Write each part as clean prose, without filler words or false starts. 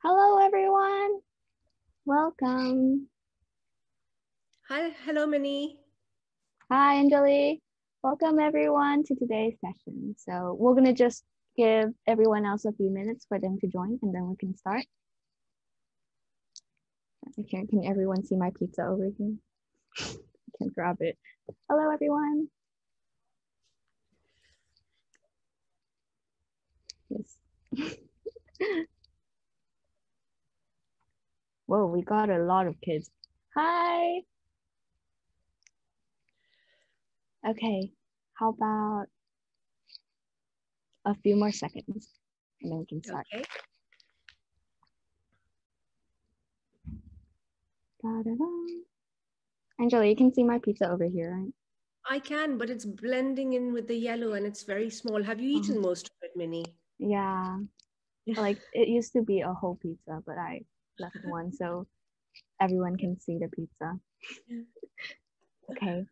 Hello, everyone. Welcome. Hi, hello, Minnie. Hi, Anjali. Welcome, everyone, to today's session. So we're going to just give everyone else a few minutes for them to join, and then we can start. Can everyone see my pizza over here? I can grab it. Hello, everyone. Yes. Whoa, we got a lot of kids. Hi. Okay, how about a few more seconds, and then we can start. Okay. Da-da-da. Anjali, you can see my pizza over here, right? I can, but it's blending in with the yellow and it's very small. Have you eaten most of it, Minnie? Yeah. Like it used to be a whole pizza, but I left one so everyone can see the pizza. Okay,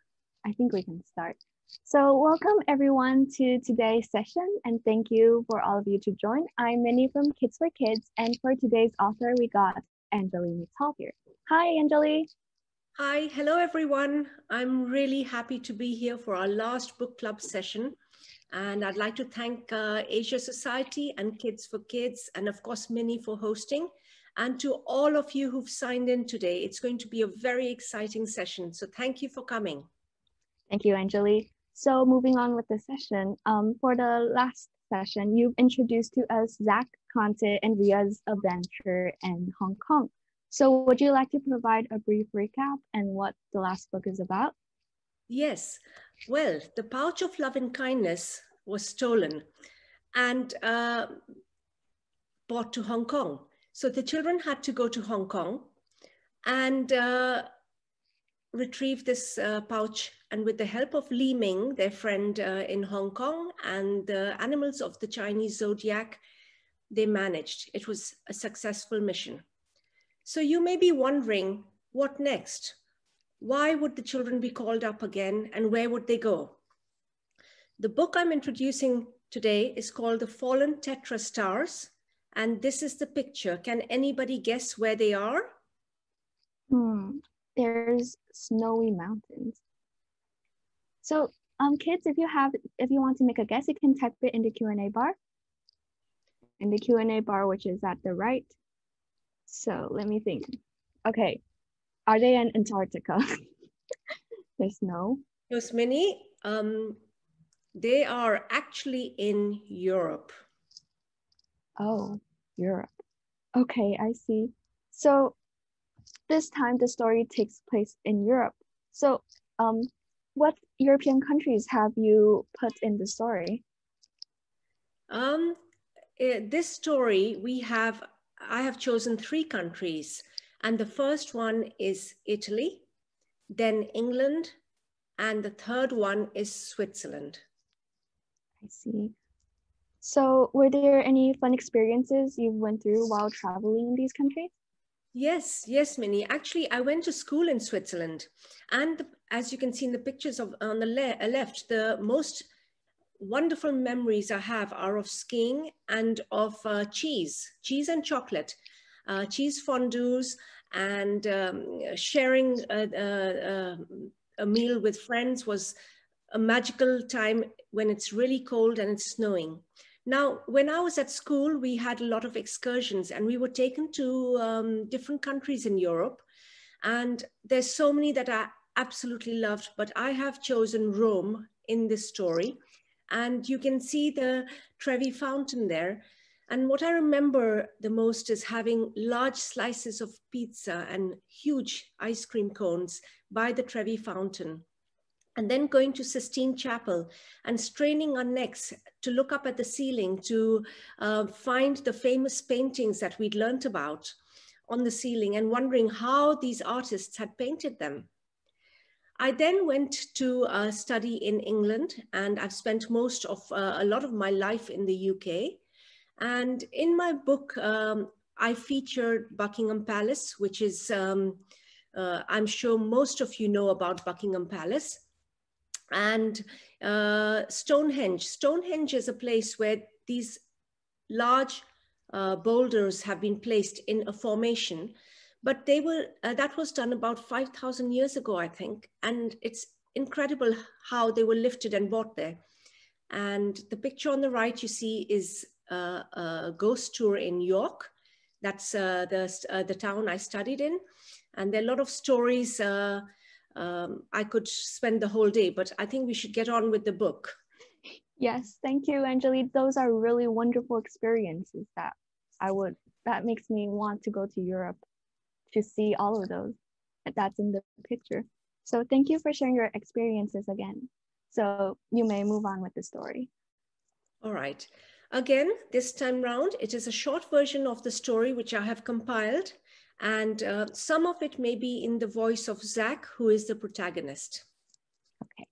I think we can start. So welcome everyone to today's session and thank you for all of you to join. I'm Minnie from Kids for Kids and for today's author we got Anjali Mittal here. Hi Anjali. Hi, hello everyone. I'm really happy to be here for our last book club session. And I'd like to thank Asia Society and Kids for Kids and of course Minnie for hosting. And to all of you who've signed in today, it's going to be a very exciting session. So thank you for coming. Thank you, Anjali. So moving on with the session, for the last session, you've introduced to us Zach, Conte, and Ria's adventure in Hong Kong. So would you like to provide a brief recap and what the last book is about? Yes. Well, the pouch of love and kindness was stolen and brought to Hong Kong. So the children had to go to Hong Kong and retrieve this pouch. And with the help of Li Ming, their friend in Hong Kong, and the animals of the Chinese zodiac, they managed. It was a successful mission. So you may be wondering, what next? Why would the children be called up again and where would they go? The book I'm introducing today is called The Fallen TetraStars. And this is the picture. Can anybody guess where they are? There's snowy mountains. So kids, if you want to make a guess, you can type it in the Q&A bar. In the Q&A bar, which is at the right. So let me think. Okay, are they in Antarctica? There's snow. Yes, Minnie. They are actually in Europe. Oh, Europe. Okay, I see. So this time the story takes place in Europe. So what European countries have you put in the story? This story, I have chosen 3 countries. And the first one is Italy, then England, and the third one is Switzerland. I see. So were there any fun experiences you went through while traveling in these countries? Yes, Minnie. Actually, I went to school in Switzerland. And as you can see in the pictures on the left, the most wonderful memories I have are of skiing and of cheese and chocolate, cheese fondues, and sharing a meal with friends was a magical time when it's really cold and it's snowing. Now, when I was at school, we had a lot of excursions and we were taken to different countries in Europe. And there's so many that I absolutely loved, but I have chosen Rome in this story. And you can see the Trevi Fountain there. And what I remember the most is having large slices of pizza and huge ice cream cones by the Trevi Fountain. And then going to Sistine Chapel and straining our necks to look up at the ceiling to find the famous paintings that we'd learnt about on the ceiling and wondering how these artists had painted them. I then went to study in England, and I've spent a lot of my life in the UK. And in my book, I featured Buckingham Palace, which is, I'm sure most of you know about Buckingham Palace. And Stonehenge. Stonehenge is a place where these large boulders have been placed in a formation, but they were that was done about 5,000 years ago, I think, and it's incredible how they were lifted and brought there. And the picture on the right you see is a ghost tour in York. That's the town I studied in, and there are a lot of stories. I could spend the whole day, but I think we should get on with the book. Yes, thank you, Anjali. Those are really wonderful experiences that makes me want to go to Europe to see all of those that's in the picture. So thank you for sharing your experiences again. So you may move on with the story. All right. Again, this time round, it is a short version of the story which I have compiled, and some of it may be in the voice of Zach, who is the protagonist. Okay.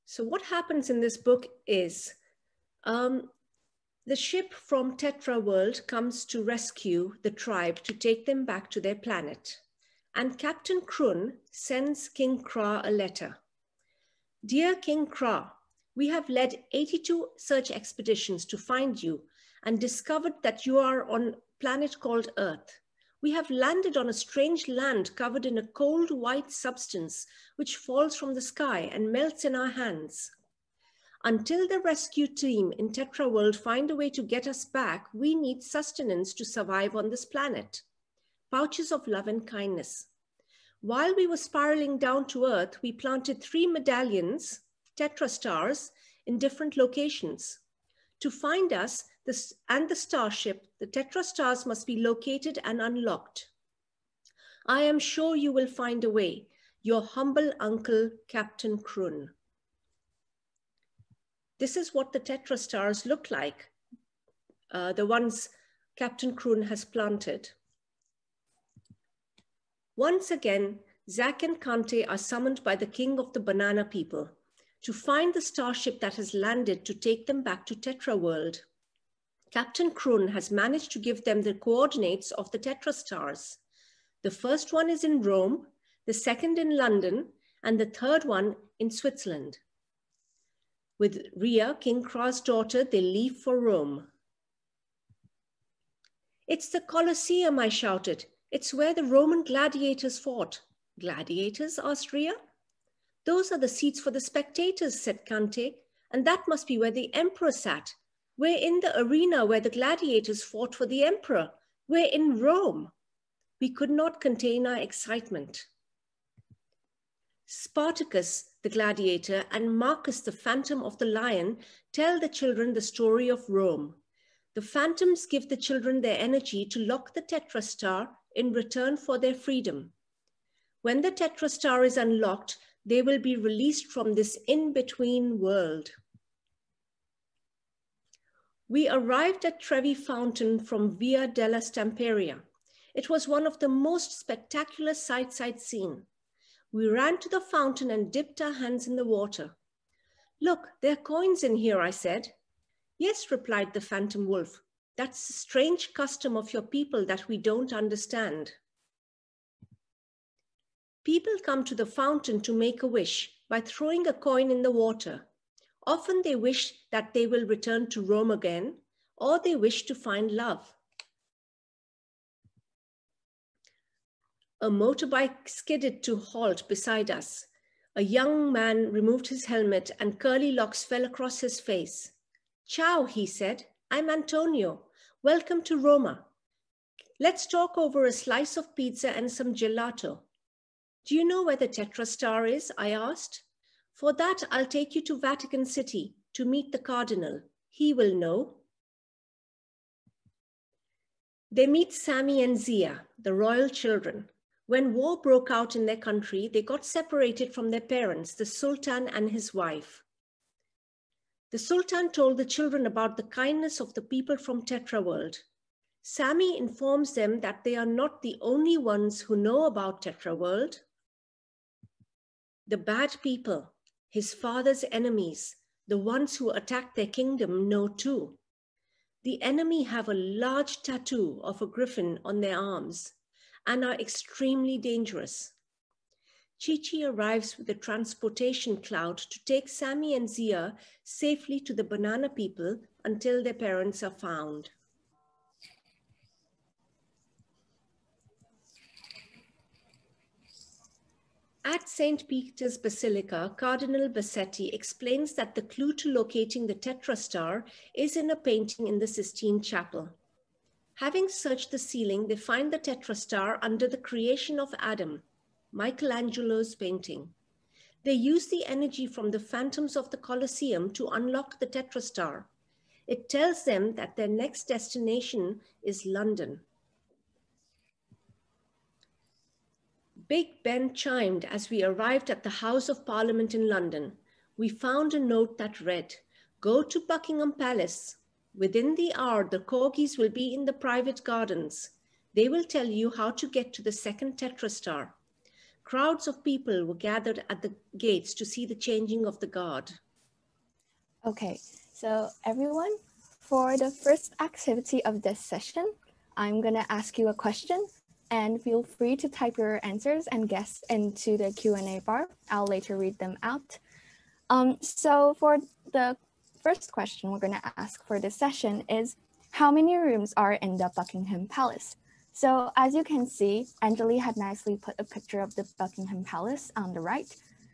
So what happens in this book is the ship from Tetra world comes to rescue the tribe to take them back to their planet. And Captain Krun sends King Kra a letter. Dear King Kra, we have led 82 search expeditions to find you and discovered that you are on a planet called Earth. We have landed on a strange land covered in a cold white substance which falls from the sky and melts in our hands. Until the rescue team in Tetra World find a way to get us back, we need sustenance to survive on this planet. Pouches of love and kindness. While we were spiraling down to Earth, we planted 3 medallions, TetraStars, in different locations. To find us and the starship, the TetraStars must be located and unlocked. I am sure you will find a way. Your humble uncle, Captain Krun. This is what the TetraStars look like, the ones Captain Krun has planted. Once again, Zach and Kante are summoned by the king of the banana people to find the starship that has landed to take them back to Tetra world. Captain Krun has managed to give them the coordinates of the TetraStars. The first one is in Rome, the second in London, and the third one in Switzerland. With Rhea, King Kra's daughter, they leave for Rome. It's the Coliseum, I shouted. It's where the Roman gladiators fought. Gladiators? Asked Rhea. Those are the seats for the spectators, said Kante, and that must be where the emperor sat. We're in the arena where the gladiators fought for the emperor. We're in Rome. We could not contain our excitement. Spartacus, the gladiator, and Marcus, the phantom of the lion, tell the children the story of Rome. The phantoms give the children their energy to lock the TetraStar in return for their freedom. When the TetraStar is unlocked, they will be released from this in-between world. We arrived at Trevi Fountain from Via della Stamperia. It was one of the most spectacular sights I'd seen. We ran to the fountain and dipped our hands in the water. Look, there are coins in here, I said. Yes, replied the phantom wolf. That's a strange custom of your people that we don't understand. People come to the fountain to make a wish by throwing a coin in the water. Often they wish that they will return to Rome again, or they wish to find love. A motorbike skidded to halt beside us. A young man removed his helmet and curly locks fell across his face. Ciao, he said. I'm Antonio. Welcome to Roma. Let's talk over a slice of pizza and some gelato. Do you know where the TetraStar is? I asked. For that, I'll take you to Vatican City to meet the Cardinal. He will know. They meet Sammy and Zia, the royal children. When war broke out in their country, they got separated from their parents, the Sultan and his wife. The Sultan told the children about the kindness of the people from Tetra world. Sammy informs them that they are not the only ones who know about Tetra world. The bad people, his father's enemies, the ones who attacked their kingdom, know too. The enemy have a large tattoo of a griffin on their arms and are extremely dangerous. Chi-Chi arrives with a transportation cloud to take Sammy and Zia safely to the banana people until their parents are found. At St. Peter's Basilica, Cardinal Bassetti explains that the clue to locating the TetraStar is in a painting in the Sistine Chapel. Having searched the ceiling, they find the TetraStar under the Creation of Adam, Michelangelo's painting. They use the energy from the phantoms of the Coliseum to unlock the TetraStar. It tells them that their next destination is London. Big Ben chimed as we arrived at the House of Parliament in London. We found a note that read, "Go to Buckingham Palace. Within the hour, the corgis will be in the private gardens. They will tell you how to get to the second TetraStar." Crowds of people were gathered at the gates to see the changing of the guard. Okay, so everyone, for the first activity of this session, I'm gonna ask you a question and feel free to type your answers and guess into the Q&A bar. I'll later read them out. So for the first question we're gonna ask for this session is, how many rooms are in the Buckingham Palace? So as you can see, Anjali had nicely put a picture of the Buckingham Palace on the right.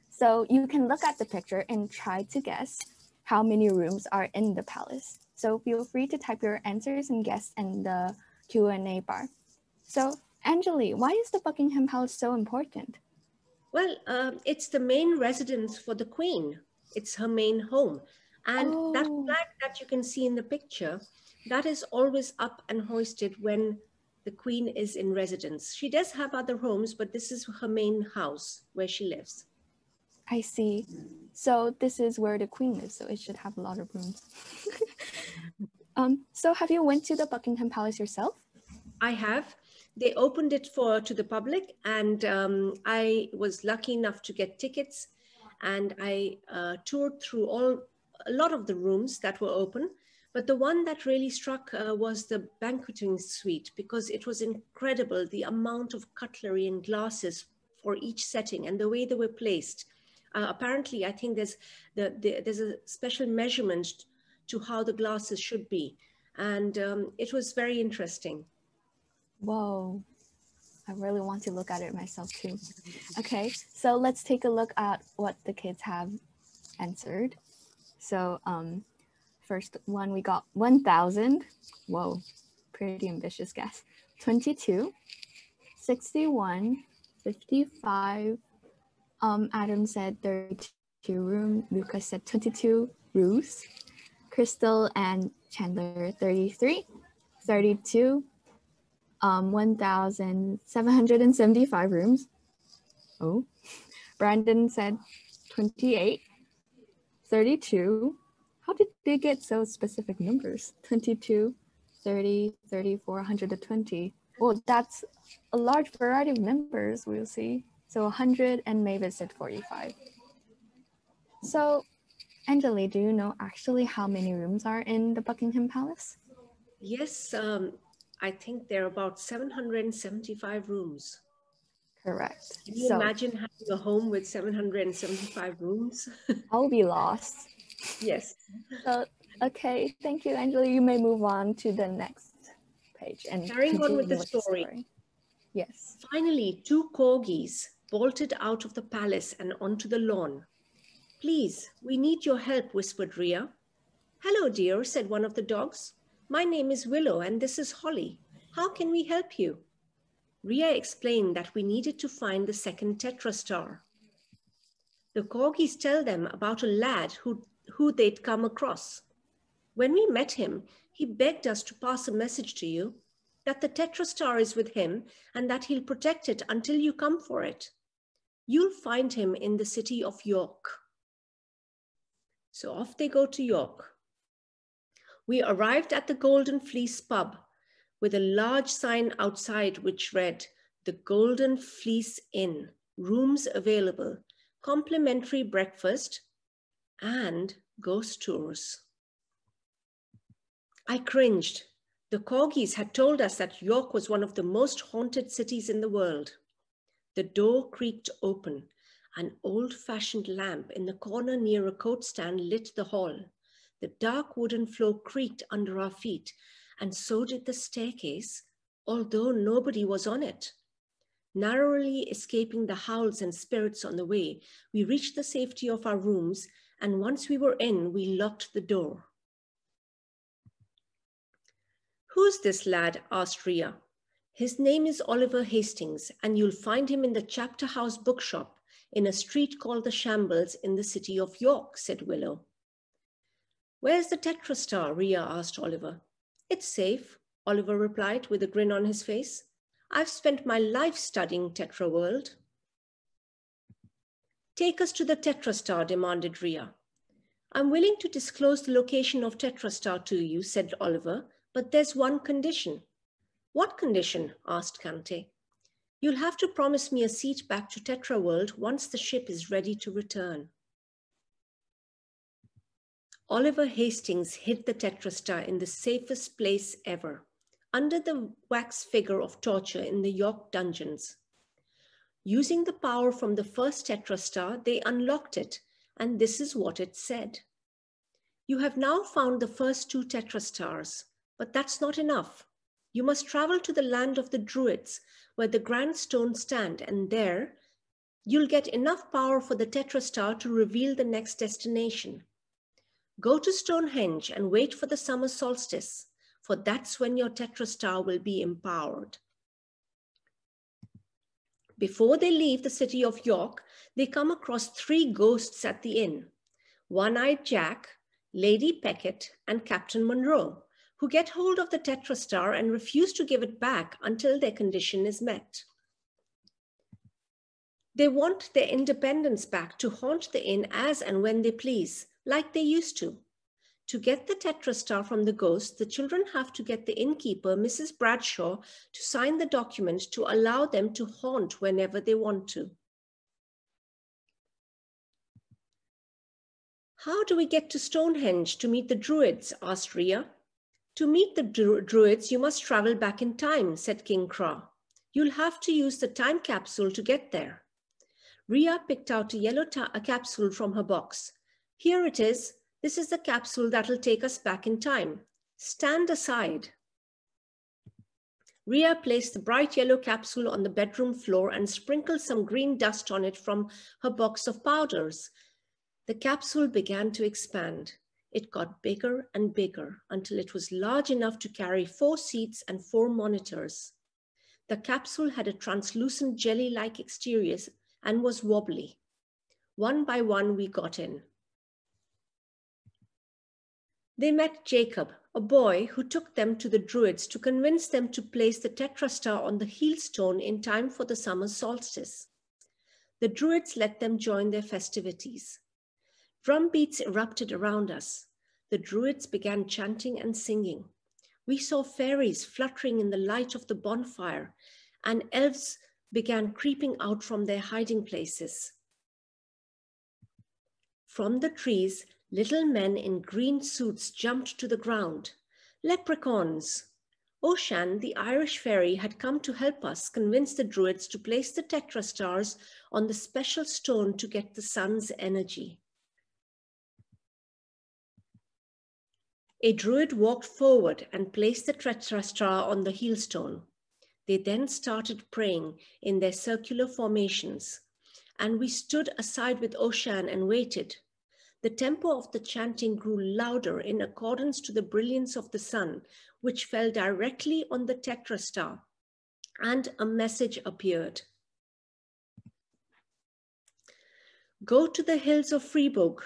So you can look at the picture and try to guess how many rooms are in the palace. So feel free to type your answers and guess in the Q&A bar. So Anjali, why is the Buckingham Palace so important? Well, it's the main residence for the Queen. It's her main home. And that flag that you can see in the picture, that is always up and hoisted when the Queen is in residence. She does have other homes, but this is her main house where she lives. I see. So this is where the Queen lives, so it should have a lot of rooms. So have you went to the Buckingham Palace yourself? I have. They opened it to the public, and I was lucky enough to get tickets, and I toured through a lot of the rooms that were open. But the one that really struck was the banqueting suite, because it was incredible, the amount of cutlery and glasses for each setting and the way they were placed. Apparently, I think there's a special measurement to how the glasses should be. And it was very interesting. Whoa, I really want to look at it myself too. Okay, so let's take a look at what the kids have answered. So first one, we got 1,000. Whoa, pretty ambitious guess. 22, 61, 55. Adam said 32 room. Lucas said 22 roofs. Crystal and Chandler 33, 32, 1,775 rooms. Oh, Brandon said 28, 32. How did they get so specific numbers? 22, 30, 34, 120. Well, that's a large variety of numbers, we'll see. So 100, and Mavis said 45. So, Anjali, do you know actually how many rooms are in the Buckingham Palace? Yes, I think there are about 775 rooms. Correct. Can you imagine having a home with 775 rooms? I'll be lost. Yes. So, okay, thank you, Anjali. You may move on to the next page and carrying on with the with story. Yes. Finally, 2 corgis bolted out of the palace and onto the lawn. "Please, we need your help," whispered Ria. "Hello, dear," said one of the dogs. "My name is Willow and this is Holly. How can we help you?" Ria explained that we needed to find the second TetraStar. The corgis tell them about a lad who they'd come across. "When we met him, he begged us to pass a message to you, that the TetraStar is with him and that he'll protect it until you come for it. You'll find him in the city of York." So off they go to York. We arrived at the Golden Fleece pub with a large sign outside which read, "The Golden Fleece Inn, rooms available, complimentary breakfast, and ghost tours." I cringed. The corgis had told us that York was one of the most haunted cities in the world. The door creaked open. An old-fashioned lamp in the corner near a coat stand lit the hall. The dark wooden floor creaked under our feet, and so did the staircase, although nobody was on it. Narrowly escaping the howls and spirits on the way, we reached the safety of our rooms, and once we were in, we locked the door. "Who's this lad?" asked Ria. "His name is Oliver Hastings, and you'll find him in the Chapter House bookshop in a street called the Shambles in the city of York," said Willow. "Where's the TetraStar?" Ria asked Oliver. "It's safe," Oliver replied with a grin on his face. "I've spent my life studying Tetra World." "Take us to the TetraStar," demanded Ria. "I'm willing to disclose the location of TetraStar to you," said Oliver, "but there's one condition." "What condition?" asked Kante. "You'll have to promise me a seat back to Tetra World once the ship is ready to return." Oliver Hastings hid the TetraStar in the safest place ever, under the wax figure of torture in the York dungeons. Using the power from the first TetraStar, they unlocked it, and this is what it said. "You have now found the first 2 TetraStars, but that's not enough. You must travel to the land of the Druids, where the grand stones stand, and there you'll get enough power for the TetraStar to reveal the next destination. Go to Stonehenge and wait for the summer solstice, for that's when your TetraStar will be empowered." Before they leave the city of York, they come across 3 ghosts at the inn: One-Eyed Jack, Lady Peckett, and Captain Monroe, who get hold of the TetraStar and refuse to give it back until their condition is met. They want their independence back to haunt the inn as and when they please, like they used to. To get the TetraStar from the ghost, the children have to get the innkeeper, Mrs. Bradshaw, to sign the document to allow them to haunt whenever they want to. "How do we get to Stonehenge to meet the Druids?" asked Ria. "To meet the Druids, you must travel back in time," said King Kra. "You'll have to use the time capsule to get there." Ria picked out a yellow capsule from her box. "Here it is. This is the capsule that'll take us back in time. Stand aside." Ria placed the bright yellow capsule on the bedroom floor and sprinkled some green dust on it from her box of powders. The capsule began to expand. It got bigger and bigger until it was large enough to carry 4 seats and 4 monitors. The capsule had a translucent jelly-like exterior and was wobbly. One by one, we got in. They met Jacob, a boy who took them to the Druids to convince them to place the TetraStar on the heel stone in time for the summer solstice. The Druids let them join their festivities. Drum beats erupted around us. The Druids began chanting and singing. We saw fairies fluttering in the light of the bonfire, and elves began creeping out from their hiding places. From the trees, little men in green suits jumped to the ground. Leprechauns! Ocean, the Irish fairy, had come to help us convince the Druids to place the TetraStars on the special stone to get the sun's energy. A Druid walked forward and placed the TetraStar on the heel stone. They then started praying in their circular formations, and we stood aside with Ocean and waited. The tempo of the chanting grew louder in accordance to the brilliance of the sun, which fell directly on the TetraStar, and a message appeared. "Go to the hills of Fribourg.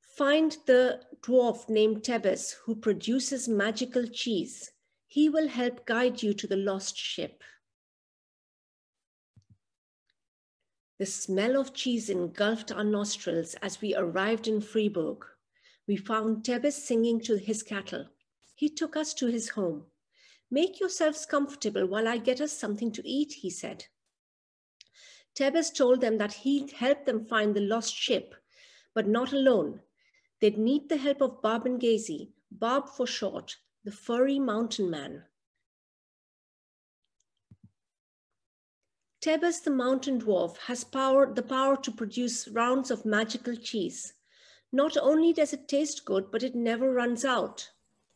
Find the dwarf named Tebes who produces magical cheese. He will help guide you to the lost ship." The smell of cheese engulfed our nostrils as we arrived in Fribourg. We found Tebes singing to his cattle. He took us to his home. "Make yourselves comfortable while I get us something to eat," he said. Tebes told them that he'd help them find the lost ship, but not alone. They'd need the help of Barb and Gazy, Barb for short, the furry mountain man. Tebes, the mountain dwarf, has the power to produce rounds of magical cheese. Not only does it taste good, but it never runs out.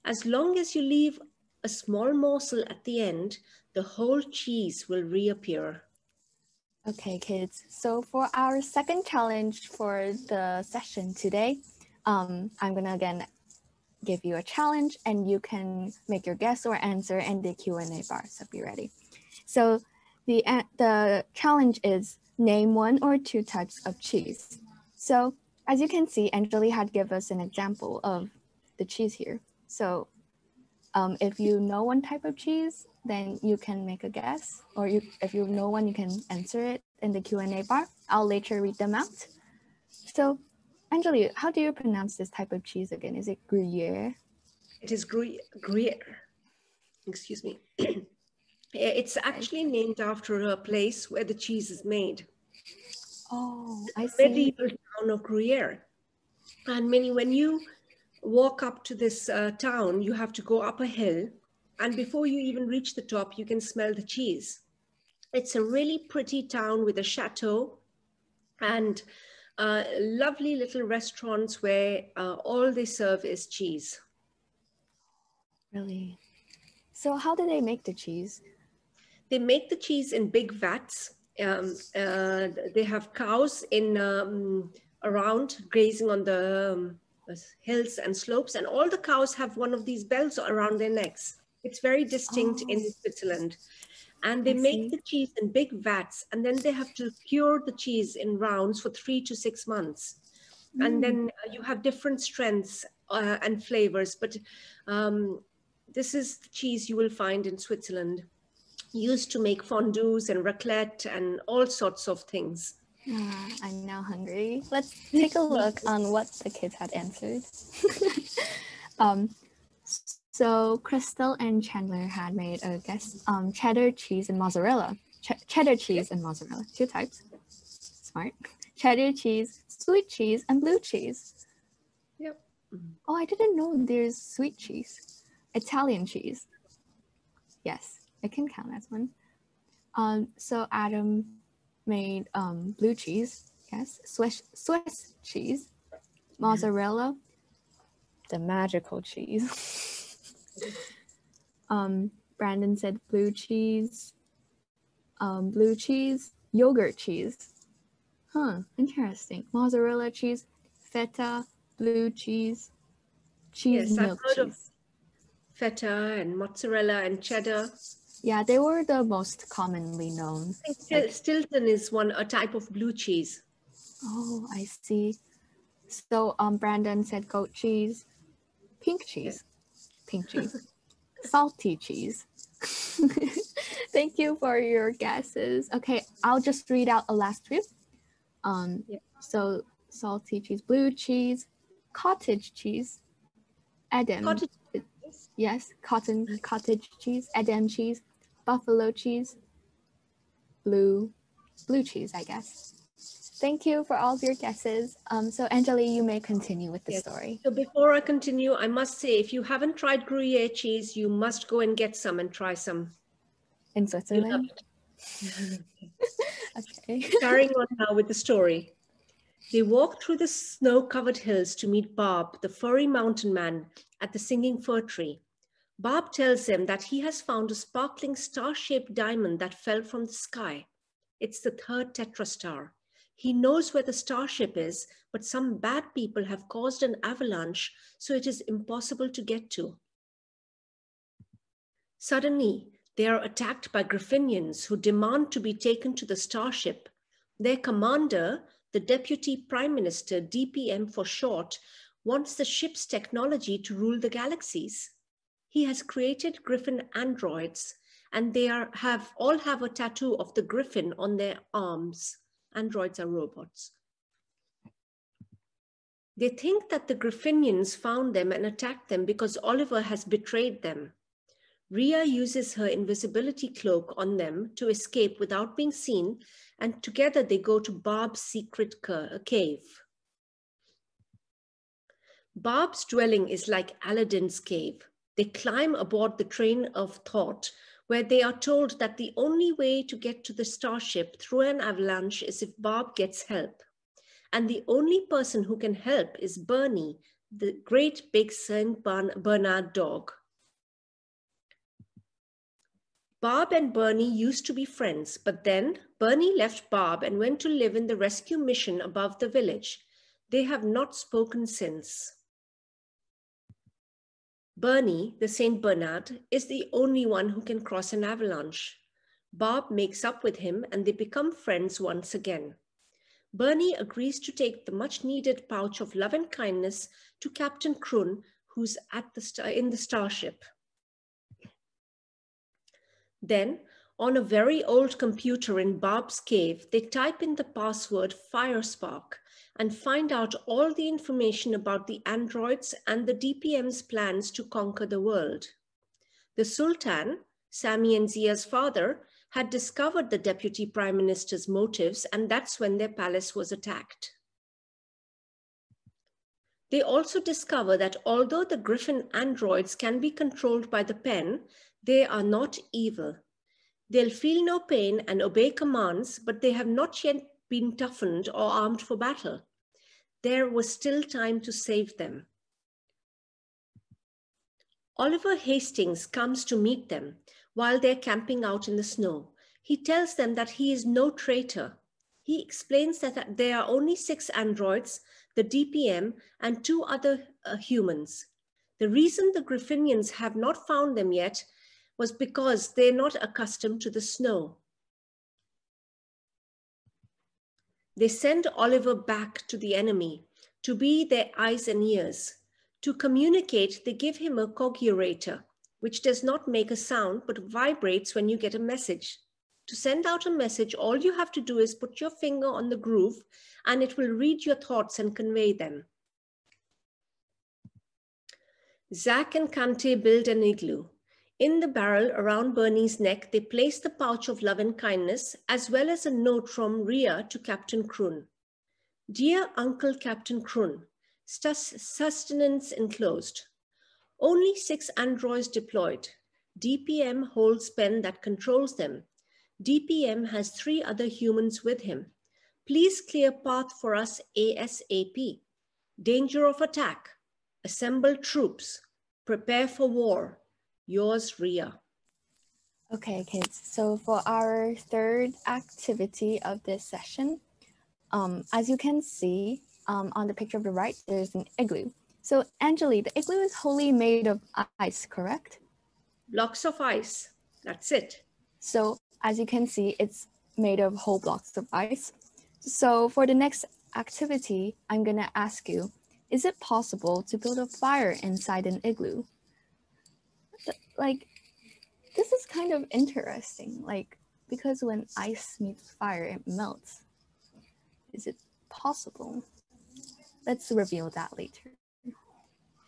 As long as you leave a small morsel at the end, the whole cheese will reappear. Okay, kids. So for our second challenge for the session today, I'm gonna again give you a challenge and you can make your guess or answer in the Q&A bar, so be ready. So the challenge is name 1 or 2 types of cheese. So as you can see, Anjali had given us an example of the cheese here. So if you know one type of cheese, then you can make a guess, or if you know one, you can answer it in the Q&A bar. I'll later read them out. So Anjali, how do you pronounce this type of cheese again? Is it Gruyere? It is Gruyere. Excuse me. It's actually named after a place where the cheese is made. Oh, I see. Medieval town of Gruyere. And when you walk up to this town, you have to go up a hill. And before you even reach the top, you can smell the cheese. It's a really pretty town with a chateau and lovely little restaurants where all they serve is cheese. Really? So how do they make the cheese? They make the cheese in big vats. They have cows around grazing on the hills and slopes, and all the cows have one of these bells around their necks. It's very distinct in Switzerland. And they make the cheese in big vats, and then they have to cure the cheese in rounds for 3 to 6 months. And then you have different strengths and flavors, but this is the cheese you will find in Switzerland, used to make fondues and raclette and all sorts of things. I'm now hungry. Let's take a look on what the kids had answered. So Crystal and Chandler had made a guess. Cheddar cheese and mozzarella. Cheddar cheese and mozzarella, 2 types. Smart. Cheddar cheese, sweet cheese, and blue cheese. Yep. Oh, I didn't know there's sweet cheese. Italian cheese. Yes, it can count as one. So Adam made blue cheese. Yes, Swiss cheese, mozzarella, the magical cheese. Brandon said blue cheese, yogurt cheese. Huh, interesting. Mozzarella cheese, feta, blue cheese, milk I've heard cheese. of feta and mozzarella and cheddar. Yeah, they were the most commonly known. Stilton is a type of blue cheese. Oh, I see. So Brandon said goat cheese, pink cheese, salty cheese. Thank you for your guesses. Okay, I'll just read out a last few. So salty cheese, blue cheese, cottage cheese, Edam. Yes, cottage cheese, Edam cheese, buffalo cheese, blue cheese, I guess. Thank you for all of your guesses. So Anjali, you may continue with the story. So before I continue, I must say, if you haven't tried Gruyere cheese, you must go and get some and try some. In Switzerland? Okay. Carrying on now with the story. They walk through the snow-covered hills to meet Bob, the furry mountain man, at the singing fir tree. Bob tells them that he has found a sparkling star-shaped diamond that fell from the sky. It's the 3rd TetraStar. He knows where the starship is, but some bad people have caused an avalanche, so it is impossible to get to. Suddenly, they are attacked by Griffinians who demand to be taken to the starship. Their commander, the Deputy Prime Minister, DPM for short, wants the ship's technology to rule the galaxies. He has created Griffin androids, and they all have a tattoo of the Griffin on their arms. Androids are robots. They think that the Griffinians found them and attacked them because Oliver has betrayed them. Rhea uses her invisibility cloak on them to escape without being seen, and together they go to Bob's secret cave. Bob's dwelling is like Aladdin's cave. They climb aboard the train of thought, where they are told that the only way to get to the starship through an avalanche is if Bob gets help. And the only person who can help is Bernie, the great big Saint Bernard dog. Bob and Bernie used to be friends, but then Bernie left Bob and went to live in the rescue mission above the village. They have not spoken since. Bernie, the Saint Bernard, is the only one who can cross an avalanche. Bob makes up with him and they become friends once again. Bernie agrees to take the much-needed pouch of love and kindness to Captain Kroon, who's in the starship. Then, on a very old computer in Bob's cave, they type in the password Firespark and find out all the information about the androids and the DPM's plans to conquer the world. The Sultan, Sami and Zia's father, had discovered the Deputy Prime Minister's motives, and that's when their palace was attacked. They also discover that although the Griffin androids can be controlled by the pen, they are not evil. They'll feel no pain and obey commands, but they have not yet been toughened or armed for battle. There was still time to save them. Oliver Hastings comes to meet them while they're camping out in the snow. He tells them that he is no traitor. He explains that there are only 6 androids, the DPM, and 2 other humans. The reason the Griffinians have not found them yet was because they're not accustomed to the snow. They send Oliver back to the enemy to be their eyes and ears. To communicate, they give him a cogurator, which does not make a sound but vibrates when you get a message. To send out a message, all you have to do is put your finger on the groove and it will read your thoughts and convey them. Zach and Kante build an igloo. In the barrel around Bernie's neck, they place the pouch of love and kindness, as well as a note from Rhea to Captain Kroon. Dear Uncle Captain Kroon, sustenance enclosed. Only 6 androids deployed. DPM holds pen that controls them. DPM has 3 other humans with him. Please clear path for us ASAP. Danger of attack. Assemble troops. Prepare for war. Yours, Rhea. Okay, kids. So for our third activity of this session, as you can see on the picture of the right, there's an igloo. So Anjali, the igloo is wholly made of ice, correct? Blocks of ice. That's it. So as you can see, it's made of whole blocks of ice. So for the next activity, I'm gonna ask you, is it possible to build a fire inside an igloo? Like, this is kind of interesting, like, because when ice meets fire, it melts. Is it possible? Let's reveal that later.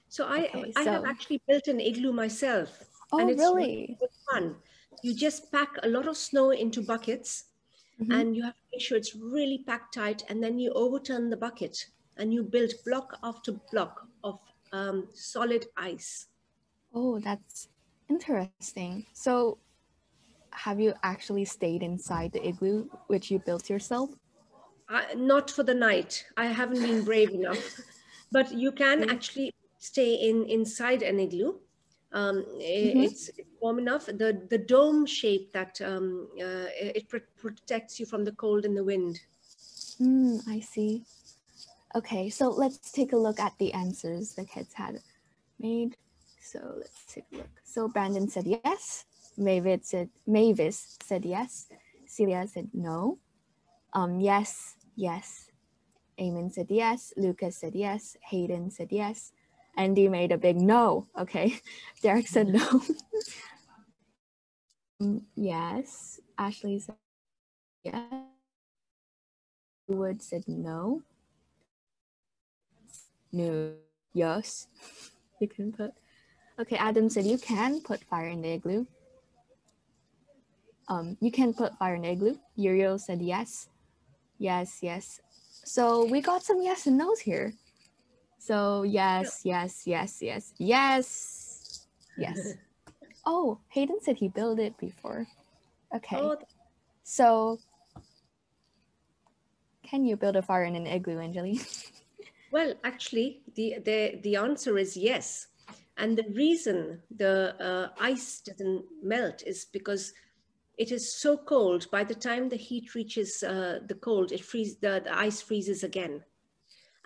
So I have actually built an igloo myself. Oh, and it's really? fun. You just pack a lot of snow into buckets and you have to make sure it's really packed tight, and then you overturn the bucket and you build block after block of solid ice. Oh, that's interesting. So have you actually stayed inside the igloo, which you built yourself? Not for the night. I haven't been brave enough. But you can actually stay inside an igloo. It's warm enough. The dome shape that it protects you from the cold and the wind. I see. Okay, so let's take a look at the answers the kids had made. So let's take a look. So Brandon said yes. Mavis said yes. Celia said no. Yes, yes. Eamon said yes. Lucas said yes. Hayden said yes. Andy made a big no. Okay. Derek said no. Yes. Ashley said yes. Wood said no. No. Yes. You can put. Okay, Adam said you can put fire in the igloo. You can put fire in the igloo. Uriel said yes. Yes, yes. So we got some yes and no's here. So yes, yes, yes, yes, yes, yes. Oh, Hayden said he built it before. Okay. Oh, So can you build a fire in an igloo, Anjali? well, actually, the answer is yes. And the reason the ice doesn't melt is because it is so cold. By the time the heat reaches the cold, the ice freezes again.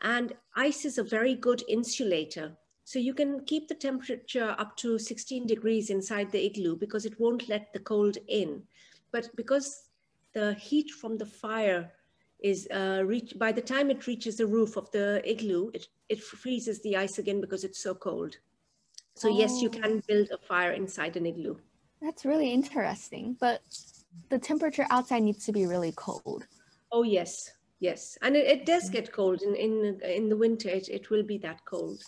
And ice is a very good insulator. So you can keep the temperature up to 16 degrees inside the igloo because it won't let the cold in. But because the heat from the fire is by the time it reaches the roof of the igloo, it freezes the ice again because it's so cold. So yes, you can build a fire inside an igloo. That's really interesting, but the temperature outside needs to be really cold. Oh yes, yes, and it does get cold in the winter. It will be that cold.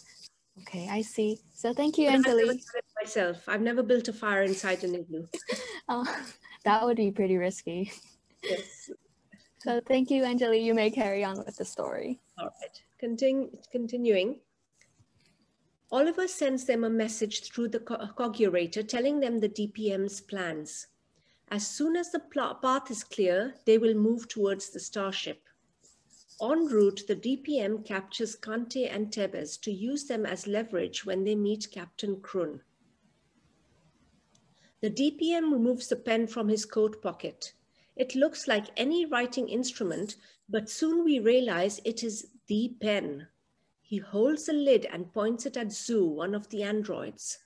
Okay, I see. So thank you, But I've never Anjali. done it myself. I've never built a fire inside an igloo. That would be pretty risky. Yes. So thank you, Anjali. You may carry on with the story. All right. Continuing. Oliver sends them a message through the cogurator telling them the DPM's plans. As soon as the path is clear, they will move towards the starship. En route, the DPM captures Kante and Tebes to use them as leverage when they meet Captain Krun. The DPM removes the pen from his coat pocket. It looks like any writing instrument, but soon we realize it is the pen. He holds the lid and points it at Zoo, one of the androids.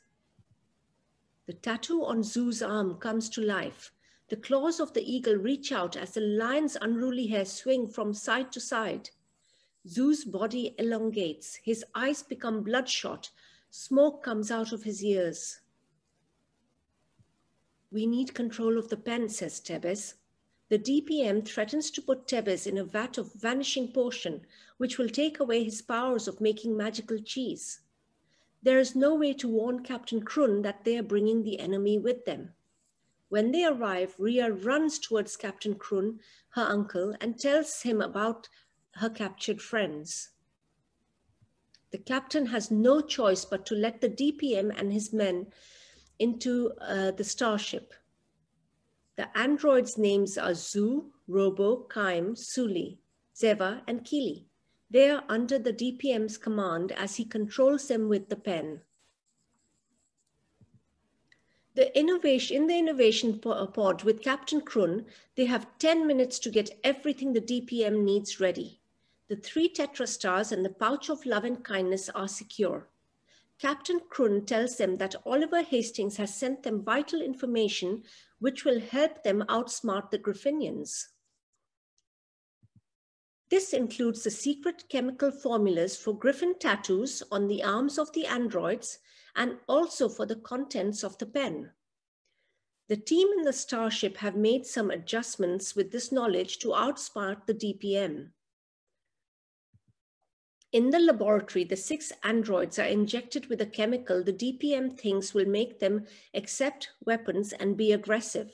The tattoo on Zoo's arm comes to life. The claws of the eagle reach out as the lion's unruly hair swing from side to side. Zoo's body elongates. His eyes become bloodshot. Smoke comes out of his ears. We need control of the pen, says Tebes. The DPM threatens to put Tebes in a vat of vanishing potion, which will take away his powers of making magical cheese. There is no way to warn Captain Krun that they are bringing the enemy with them. When they arrive, Rhea runs towards Captain Krun, her uncle, and tells him about her captured friends. The captain has no choice but to let the DPM and his men into the starship. The androids' names are Zoo, Robo, Kaim, Suli, Zeva, and Kili. They are under the DPM's command as he controls them with the pen. In the innovation pod with Captain Krun, they have 10 minutes to get everything the DPM needs ready. The 3 TetraStars and the pouch of love and kindness are secure. Captain Krun tells them that Oliver Hastings has sent them vital information which will help them outsmart the Griffinians. This includes the secret chemical formulas for griffin tattoos on the arms of the androids and also for the contents of the pen. The team in the starship have made some adjustments with this knowledge to outsmart the DPM. In the laboratory, the 6 androids are injected with a chemical the DPM thinks will make them accept weapons and be aggressive.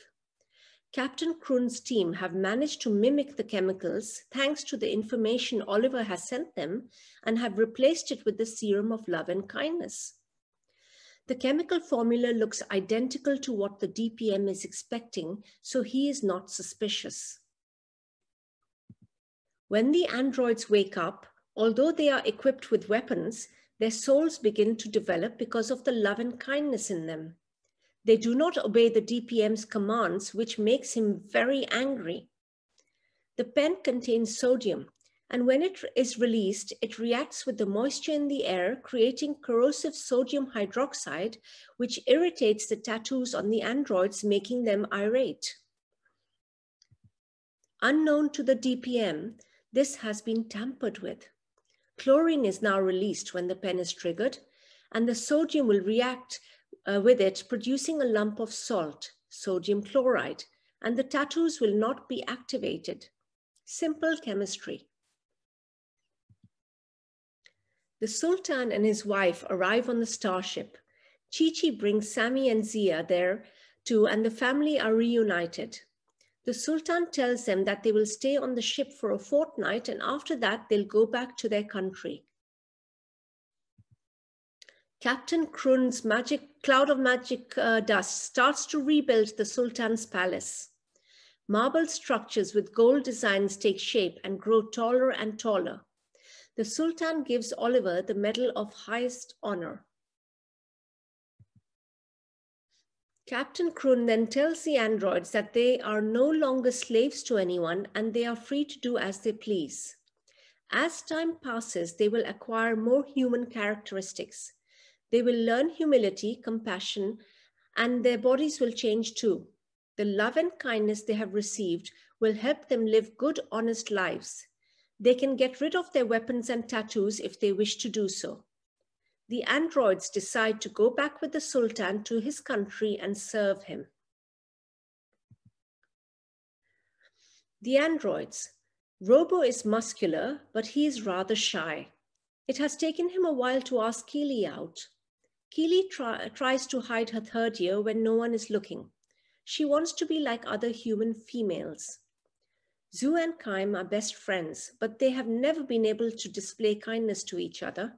Captain Krun's team have managed to mimic the chemicals thanks to the information Oliver has sent them and have replaced it with the serum of love and kindness. The chemical formula looks identical to what the DPM is expecting, so he is not suspicious. When the androids wake up, although they are equipped with weapons, their souls begin to develop because of the love and kindness in them. They do not obey the DPM's commands, which makes him very angry. The pen contains sodium, and when it is released, it reacts with the moisture in the air, creating corrosive sodium hydroxide, which irritates the tattoos on the androids, making them irate. Unknown to the DPM, this has been tampered with. Chlorine is now released when the pen is triggered, and the sodium will react with it, producing a lump of salt, sodium chloride, and the tattoos will not be activated. Simple chemistry. The Sultan and his wife arrive on the starship. Chi-Chi brings Sammy and Zia there too, and the family are reunited. The Sultan tells them that they will stay on the ship for a fortnight, and after that, they'll go back to their country. Captain Krun's cloud of magic dust starts to rebuild the Sultan's palace. Marble structures with gold designs take shape and grow taller and taller. The Sultan gives Oliver the Medal of Highest Honor. Captain Krun then tells the androids that they are no longer slaves to anyone and they are free to do as they please. As time passes, they will acquire more human characteristics. They will learn humility, compassion, and their bodies will change too. The love and kindness they have received will help them live good, honest lives. They can get rid of their weapons and tattoos if they wish to do so. The androids decide to go back with the Sultan to his country and serve him. The androids. Robo is muscular, but he is rather shy. It has taken him a while to ask Keely out. Keely tries to hide her third ear when no one is looking. She wants to be like other human females. Zoo and Kaim are best friends, but they have never been able to display kindness to each other.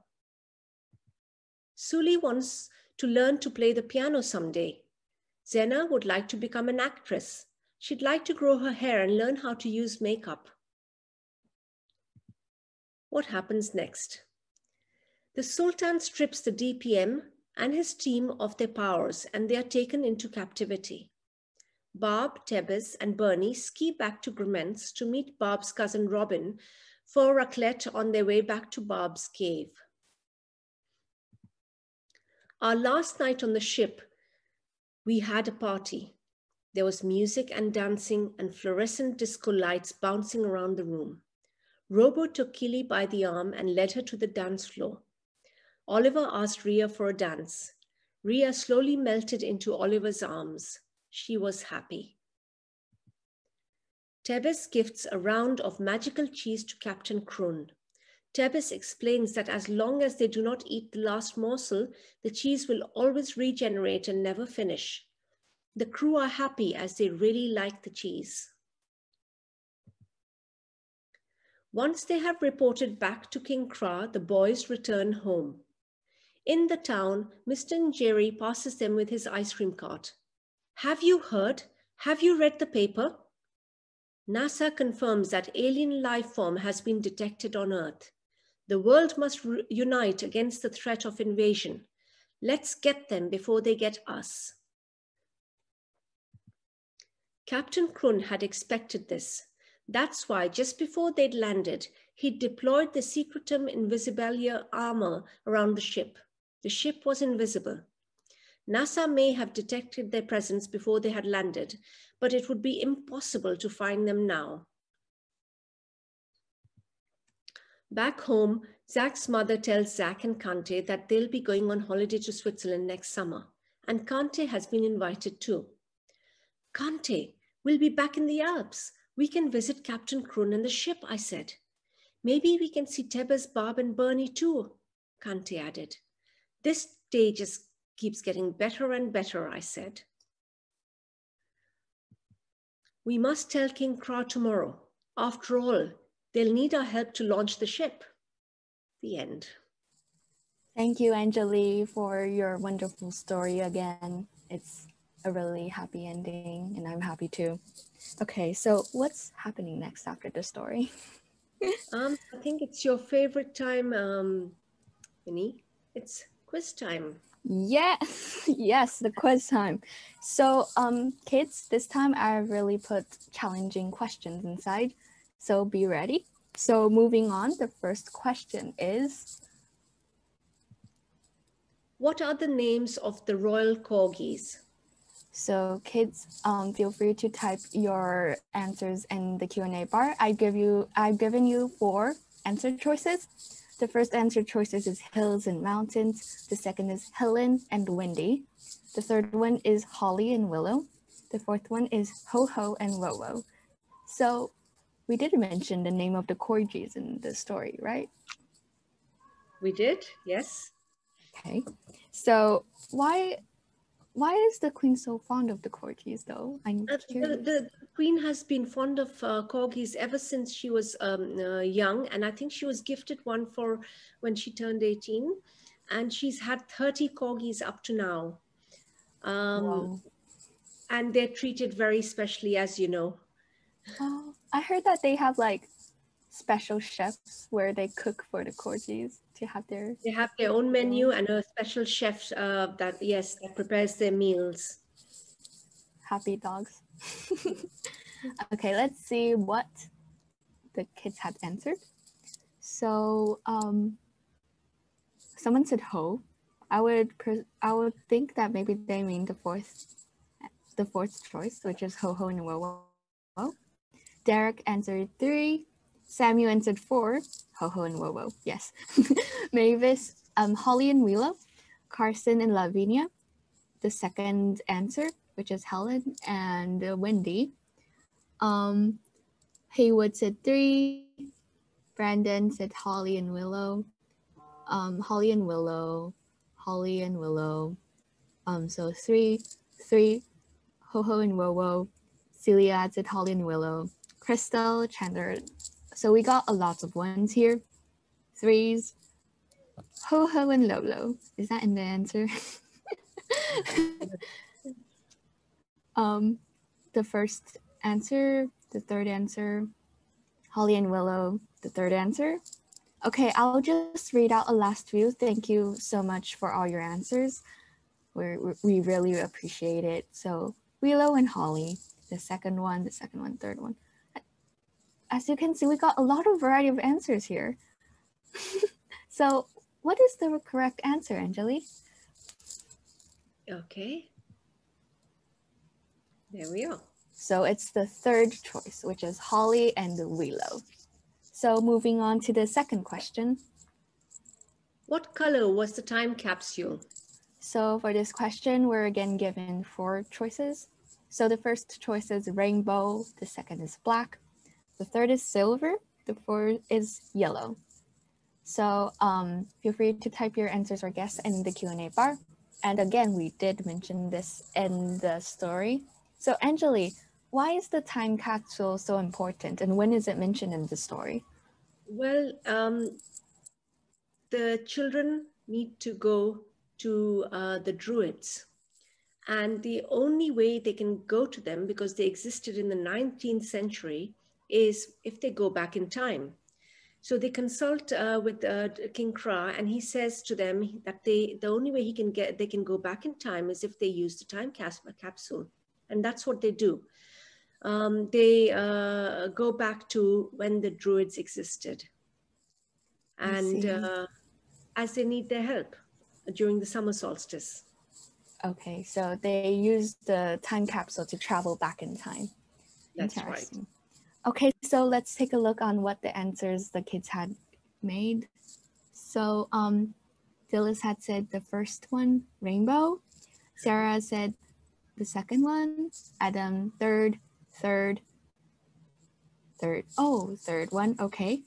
Suli wants to learn to play the piano someday. Zena would like to become an actress. She'd like to grow her hair and learn how to use makeup. What happens next? The Sultan strips the DPM and his team of their powers, and they are taken into captivity. Barb, Tebes, and Bernie ski back to Grumence to meet Barb's cousin Robin for raclette on their way back to Barb's cave. Our last night on the ship, we had a party. There was music and dancing and fluorescent disco lights bouncing around the room. Robo took Keely by the arm and led her to the dance floor. Oliver asked Rhea for a dance. Rhea slowly melted into Oliver's arms. She was happy. Tebes gifts a round of magical cheese to Captain Krun. Tebes explains that as long as they do not eat the last morsel, the cheese will always regenerate and never finish. The crew are happy as they really like the cheese. Once they have reported back to King Kra, the boys return home. In the town, Mr. Njeri passes them with his ice cream cart. Have you heard? Have you read the paper? NASA confirms that alien life form has been detected on Earth. The world must unite against the threat of invasion. Let's get them before they get us. Captain Krun had expected this. That's why just before they'd landed, he deployed the Secretum Invisibilia armor around the ship. The ship was invisible. NASA may have detected their presence before they had landed, but it would be impossible to find them now. Back home, Zach's mother tells Zach and Kante that they'll be going on holiday to Switzerland next summer, and Kante has been invited too. Kante, we'll be back in the Alps. We can visit Captain Krun and the ship, I said. Maybe we can see Tebes, Barb, and Bernie too, Kante added. This day just keeps getting better and better, I said. We must tell King Kra tomorrow. After all, they'll need our help to launch the ship. The end. Thank you, Anjali, for your wonderful story again. It's a really happy ending, and I'm happy too. Okay, so what's happening next after the story? I think it's your favorite time, Winnie. It's quiz time. Yes, yes, the quiz time. So, kids, this time I really put challenging questions inside. So be ready. So moving on, the first question is, what are the names of the royal corgis? So kids, feel free to type your answers in the Q&A bar. I've given you 4 answer choices. The first answer choices is hills and mountains. The second is Helen and Windy. The third one is Holly and Willow. The fourth one is Ho Ho and Wowo. So we did mention the name of the corgis in the story, right? We did, yes. Okay. So why is the queen so fond of the corgis, though? I'm curious. The queen has been fond of corgis ever since she was young, and I think she was gifted one for when she turned 18. and she's had 30 corgis up to now. Wow. And they're treated very specially, as you know. Oh, I heard that they have like special chefs where they cook for the corgis to have their They have their own menu meals. and a special chef that prepares their meals. Happy dogs. Okay, let's see what the kids had answered. So someone said ho. I would think that maybe they mean the fourth choice, which is ho ho and wo wo. Derek answered 3. Samuel answered 4. Ho ho and wo wo. Yes. Mavis, Holly and Willow, Carson and Lavinia. The second answer, which is Helen and Wendy. Haywood said 3. Brandon said Holly and Willow. Holly and Willow. Holly and Willow. So 3. Ho ho and wo wo. Celia said Holly and Willow. Crystal, Chandler. So we got a lot of ones here. 3s. Ho ho and Lolo. Is that in the answer? The first answer, the third answer, Holly and Willow, the third answer. Okay, I'll just read out a last few. Thank you so much for all your answers. We really appreciate it. So Willow and Holly, the second one, third one. As you can see, we got a lot of variety of answers here. So what is the correct answer, Anjali? Okay. There we are. So it's the third choice, which is Holly and Willow. So moving on to the second question. What color was the time capsule? So for this question, we're again given 4 choices. So the first choice is rainbow, the second is black, the third is silver, the fourth is yellow. So feel free to type your answers or guess in the Q&A bar. And again, we did mention this in the story. So Anjali, why is the time capsule so important and when is it mentioned in the story? Well, the children need to go to the Druids. And the only way they can go to them, because they existed in the 19th century, is if they go back in time. So they consult with King Kra, and he says to them that the only way they can go back in time is if they use the time capsule. And that's what they do. They go back to when the Druids existed. And as they need their help during the summer solstice. Okay, so they use the time capsule to travel back in time. That's Interesting. right. Okay, so let's take a look on what the answers the kids had made. So Phyllis had said the first one, rainbow. Sarah said the second one. Adam, third. Oh, third one, okay.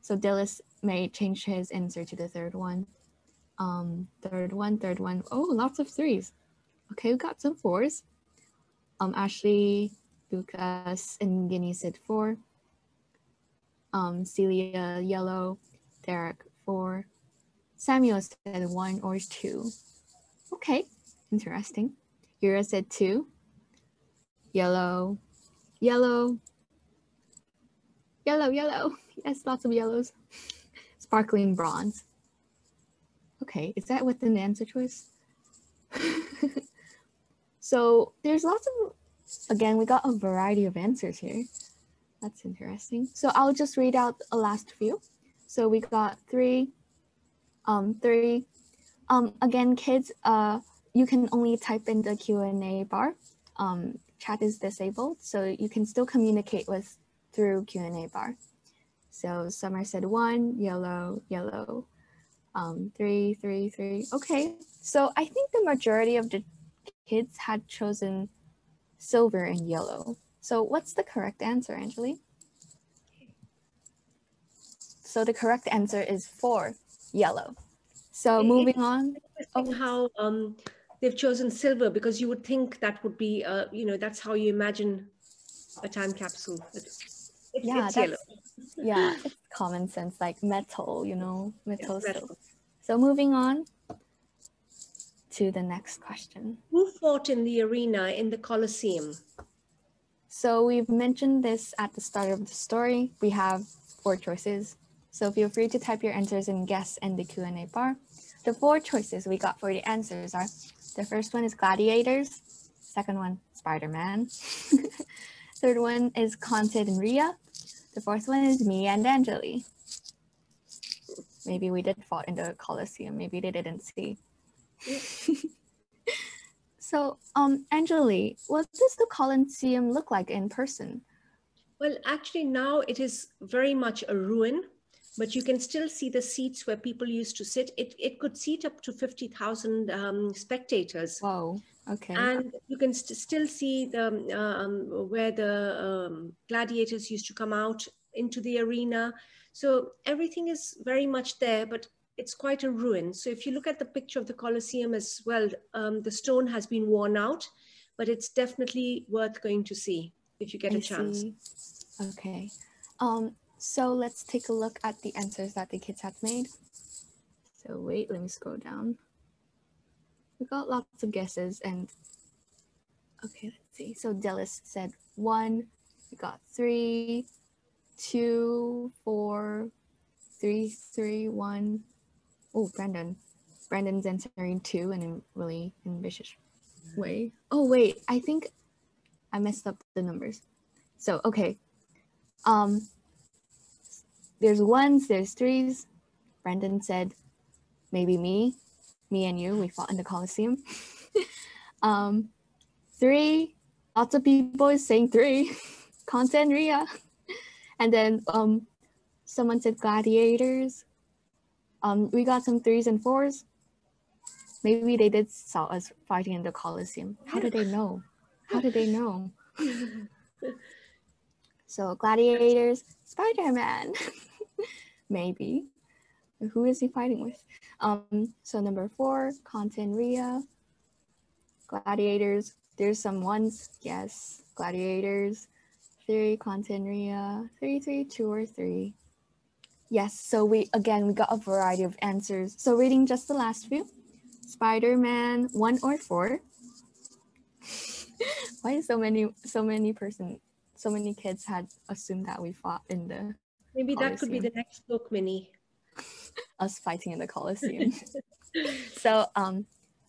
So Dillis may change his answer to the third one. Third one. Oh, lots of 3s. Okay, we got some 4s. Ashley, Lucas, and Guinea said 4. Celia, yellow. Derek, 4. Samuel said 1 or 2. Okay, interesting. Yura said 2. Yellow. Yes, lots of yellows. Sparkling bronze. Okay, is that within the answer choice? So there's lots of, again, we got a variety of answers here. That's interesting. So I'll just read out a last few. So we got 3. Again, kids, you can only type in the Q&A bar. Chat is disabled, so you can still communicate with through Q&A bar. So Summer said 1, yellow. 3. Okay, so I think the majority of the kids had chosen silver and yellow. So what's the correct answer, Anjali? So the correct answer is 4, yellow. So moving on. Interesting how they've chosen silver, because you would think that would be, that's how you imagine a time capsule. It's yellow. Yeah, it's common sense, like metal, metal It's silver. metal. So moving on to the next question. Who fought in the arena in the Coliseum? So we've mentioned this at the start of the story. We have 4 choices. So feel free to type your answers and guess in the Q&A bar. The 4 choices we got for the answers are, the first one is Gladiators, second one, Spider-Man, third one is Content and Rhea, the fourth one is me and Anjali. Maybe we did fought in the Coliseum, maybe they didn't see. So, Anjali, what does the Collinseum look like in person? Well, actually now it is very much a ruin, but you can still see the seats where people used to sit. It could seat up to 50,000 spectators. Whoa, okay. And you can still see the where the gladiators used to come out into the arena. So everything is very much there, but it's quite a ruin. So if you look at the picture of the Colosseum as well, the stone has been worn out, but it's definitely worth going to see if you get a chance. See. Okay. So let's take a look at the answers that the kids have made. So wait, let me scroll down. We got lots of guesses and okay, let's see. So Delis said 1, we got 3, 2, 4, 3, 3, 1. Oh, Brandon's answering 2 in a really ambitious way. Oh wait, I think I messed up the numbers. So okay. There's 1s, there's 3s. Brandon said maybe me and you, we fought in the Coliseum. 3, lots of people is saying 3. Content Ria. And then someone said Gladiators. We got some 3s and 4s. Maybe they did saw us fighting in the Coliseum. How did they know? How did they know? So Gladiators, Spider-Man. Maybe. Who is he fighting with? So number 4, Content Ria. Gladiators. There's some 1s. Yes. Gladiators. 3, Content Ria. 3, 3, 2 or 3. Yes. So we got a variety of answers. So reading just the last few. Spider-Man 1 or 4. Why is so many kids had assumed that we fought in the Maybe Coliseum. That could be the next book, Minnie. Us fighting in the Coliseum. So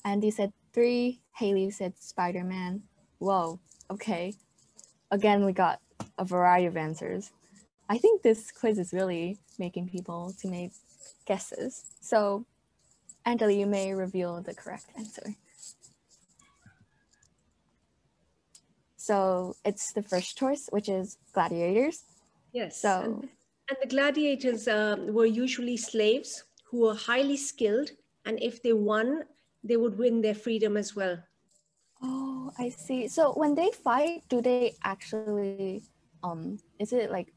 Andy said 3, Haley said Spider-Man. Whoa, okay. Again, we got a variety of answers. I think this quiz is really making people to make guesses. So Anjali, you may reveal the correct answer. So it's the first choice, which is Gladiators. Yes. So, and the gladiators were usually slaves who were highly skilled, and if they won, they would win their freedom as well. Oh, I see. So when they fight, do they actually, is it like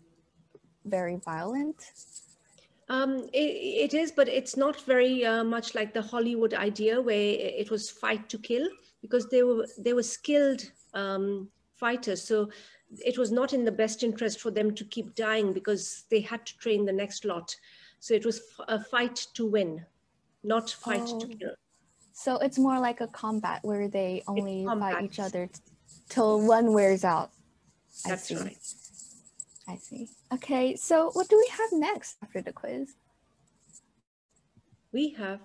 very violent? It is, but it's not very much like the Hollywood idea where it was fight to kill, because they were skilled fighters. So it was not in the best interest for them to keep dying because they had to train the next lot. So it was a fight to win, not fight to kill. So it's more like a combat where they only fight each other till one wears out. That's right. I see. Okay, so what do we have next after the quiz? We have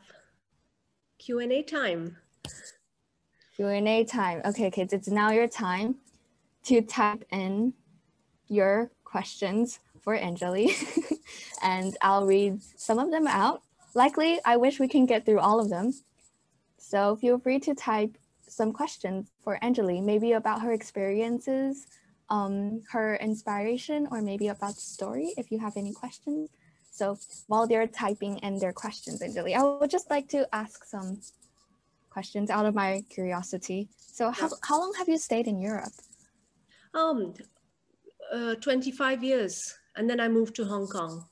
Q&A time. Q&A time. Okay, kids, it's now your time to type in your questions for Anjali and I'll read some of them out. Likely, I wish we can get through all of them. So feel free to type some questions for Anjali, maybe about her experiences, her inspiration, or maybe about the story, if you have any questions. So while they're typing in their questions, Anjali, I would just like to ask some questions out of my curiosity. So how long have you stayed in Europe? 25 years, and then I moved to Hong Kong.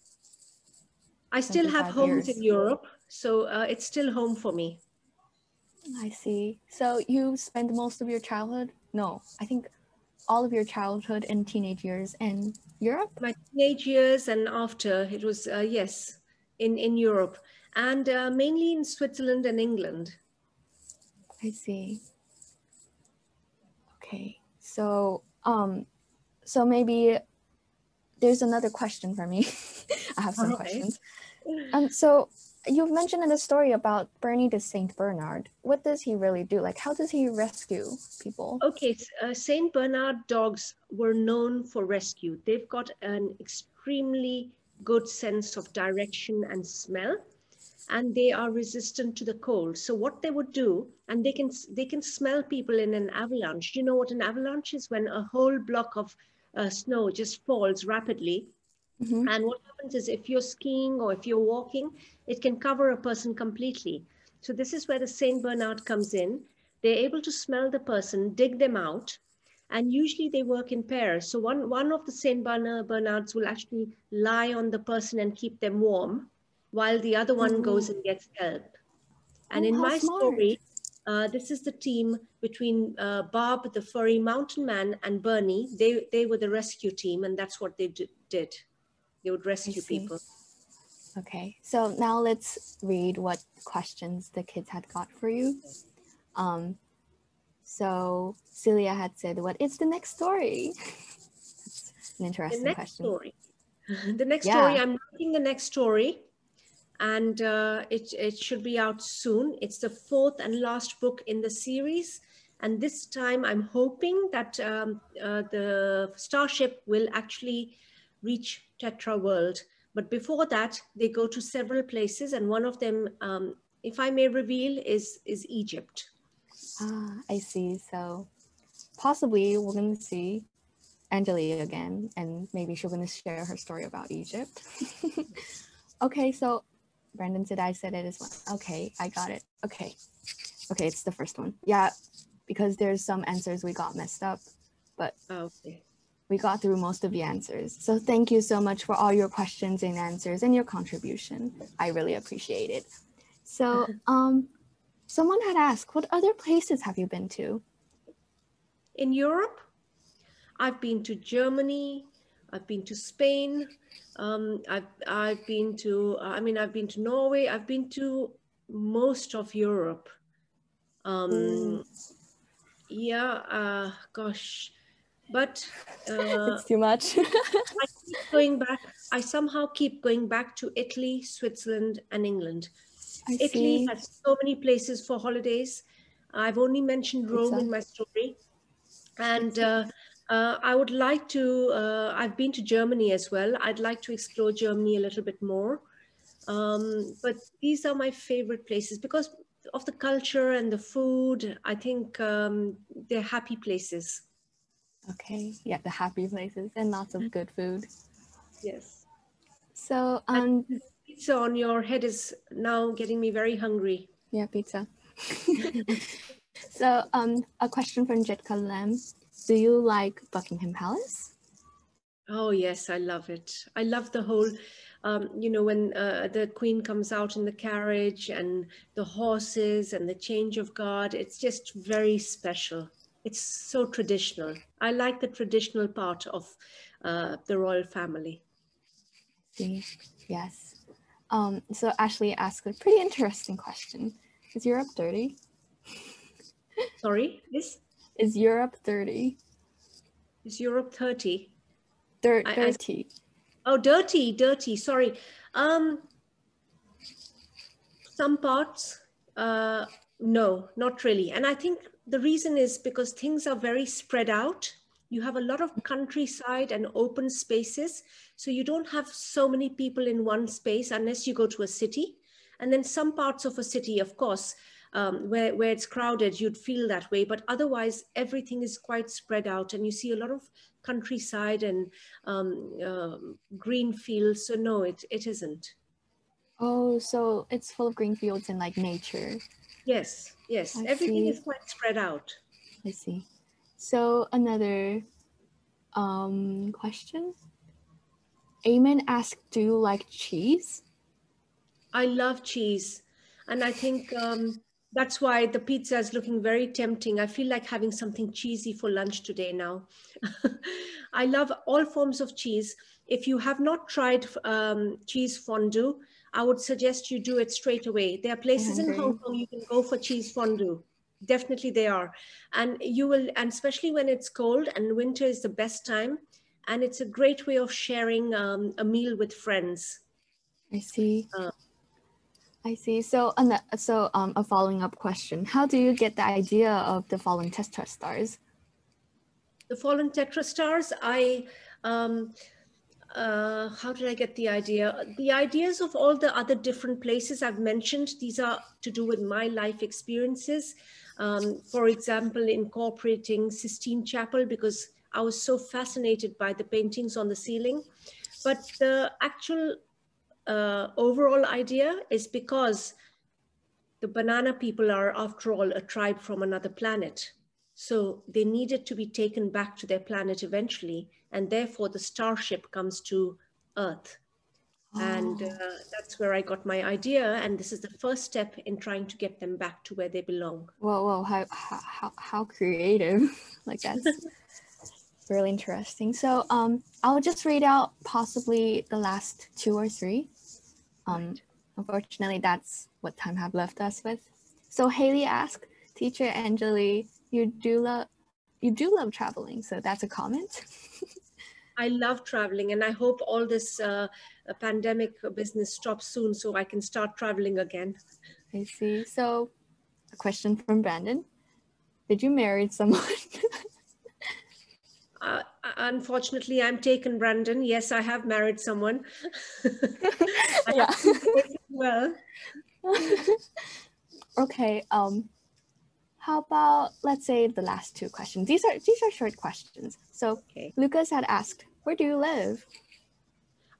I still have homes in Europe, so it's still home for me. I see. So you spent most of your childhood? No, I think all of your childhood and teenage years in Europe? My teenage years and after, it was, yes, in Europe. and mainly in Switzerland and England. I see. Okay, so so maybe there's another question for me. I have some questions. So you've mentioned in the story about Bernie the Saint Bernard. What does he really do? Like, how does he rescue people? Okay, Saint Bernard dogs were known for rescue. They've got an extremely good sense of direction and smell, and they are resistant to the cold. So what they would do, and they can smell people in an avalanche. You know what an avalanche is? When a whole block of snow just falls rapidly. Mm-hmm. And what happens is if you're skiing or if you're walking, it can cover a person completely. So this is where the Saint Bernard comes in. They're able to smell the person, dig them out, and usually they work in pairs. So one of the Saint Bernards will actually lie on the person and keep them warm, while the other one goes and gets help. And in how my smart. story, this is the team between Bob, the furry mountain man, and Bernie. They were the rescue team, and that's what they did. They would rescue people. Okay, so now let's read what questions the kids had got for you. So Celia had said, what is the next story? That's an interesting question. Story. The next story, I'm writing the next story, and it should be out soon. It's the 4th and last book in the series. And this time I'm hoping that the starship will actually reach Tetra World. But before that, they go to several places, and one of them, if I may reveal, is Egypt. Ah, I see. So possibly we're going to see Anjali again, and maybe she's going to share her story about Egypt. Okay, so Brandon said I said it as well. Okay, I got it. Okay, it's the first one. Yeah, because there's some answers we got messed up, but we got through most of the answers. So thank you so much for all your questions and answers and your contribution. I really appreciate it. So someone had asked, what other places have you been to? In Europe, I've been to Germany, I've been to Spain, I've been to, I've been to Norway, I've been to most of Europe. Yeah, gosh, but it's too much. I keep going back. I somehow keep going back to Italy, Switzerland, and England. Italy has so many places for holidays. I've only mentioned Rome in my story. And I would like to, I've been to Germany as well. I'd like to explore Germany a little bit more. But these are my favorite places because of the culture and the food. I think they're happy places. Okay, yeah, the happy places and lots of good food. Yes. So pizza on your head is now getting me very hungry. Yeah, pizza. So a question from Jitka Lem. Do you like Buckingham Palace? Oh yes, I love it. I love the whole, when the Queen comes out in the carriage and the horses and the change of guard. It's just very special. It's so traditional. I like the traditional part of the royal family. Yes. So Ashley asked a pretty interesting question. Is Europe dirty? Sorry, this? Is Europe dirty? Is Europe 30? Dirty. Oh, dirty. Sorry. Some parts, no, not really. And I think the reason is because things are very spread out. You have a lot of countryside and open spaces. So you don't have so many people in one space unless you go to a city. And then some parts of a city, of course, where it's crowded, you'd feel that way. But otherwise, everything is quite spread out. And you see a lot of countryside and green fields. So no, it isn't. Oh, so it's full of green fields and like nature. Yes. Everything is quite spread out. I see. So another question. Eamon asked, do you like cheese? I love cheese. And I think that's why the pizza is looking very tempting. I feel like having something cheesy for lunch today now. I love all forms of cheese. If you have not tried cheese fondue, I would suggest you do it straight away. There are places in Hong Kong you can go for cheese fondue. Definitely they are. And you will, and especially when it's cold, and winter is the best time. And it's a great way of sharing a meal with friends. I see. I see. So, a following up question: how do you get the idea of the fallen TetraStars? The fallen TetraStars, how did I get the idea? The ideas of all the other different places I've mentioned, these are to do with my life experiences. For example, incorporating Sistine Chapel, because I was so fascinated by the paintings on the ceiling. But the actual overall idea is because the banana people are, after all, a tribe from another planet. So they needed to be taken back to their planet eventually. And therefore, the starship comes to Earth. And that's where I got my idea. And this is the first step in trying to get them back to where they belong. Whoa, how creative. Like, that's really interesting. So I'll just read out possibly the last 2 or 3. Right. Unfortunately, that's what time have left us with. So Haley asked, Teacher Anjali, you do love traveling. So that's a comment. I love traveling, and I hope all this pandemic business stops soon so I can start traveling again. I see. So a question from Brandon. Did you marry someone? Unfortunately, I'm taken, Brandon. Yes, I have married someone. Yeah. Well. Okay. How about, let's say, the last 2 questions. These are short questions. So okay. Lucas had asked, where do you live?